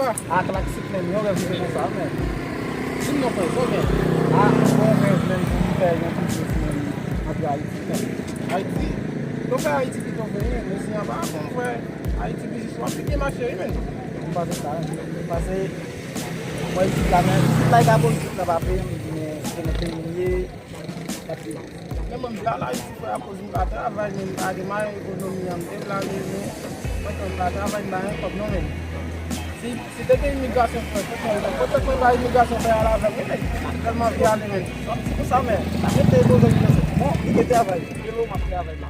Ah, claro que se tem, eu resolvi não sabe, né? Se não foi, só vem. Ah, bom mesmo, né? Não tem, não tem isso, né? Haïti, donc Haïti qui tombe, mais si en bas, on voit Haïti qui soit piqué marché, même. On passe ça, on passe. Moi, ici, quand même, si là, il y a bon, ça va payer, mais c'est le pays, la plus. Même là, Haïti, il faut à cause de la travail, même pas de ma économie, en développement, mais quand on travaille, comme non, même. Si c'était une immigration, peut-être qu'on va immigration faire à la veille, mais tellement violé, mais c'est pour ça, mais c'était beau de bon, il était avec, il m'a pris avec là.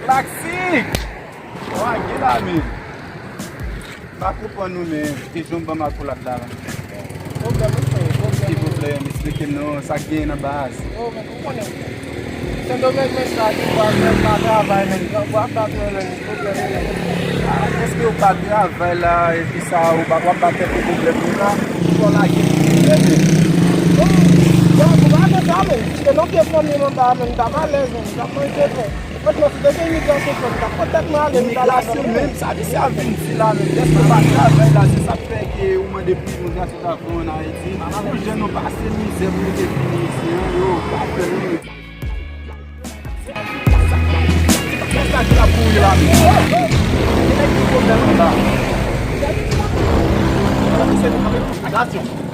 Taxi! Olha aqui lá, amigo. Tá culpa no mesmo, que jumpa uma pula lá. Que problema, explique-nos, isso aqui na base. Sendo mesmo mensagem para gravar, né? Guardar Est-ce que o padre vai lá e que sa o bagulho bater com o problema lá? Vou lá aqui. eu não tinha para mim mandar, não dá mais leve, não dá mais jeito. Mas nós deixamos imigração para cá, pode ter mais leve, não dá lá Mesmo, sabe se a gente lá, desce para baixar, velho, você sabe que uma de primos já está falando aí, mas hoje não vai ser miséria por definição, eu papelão. Essa aqui na pulha lá, como é que o problema lá? Você não sabe o que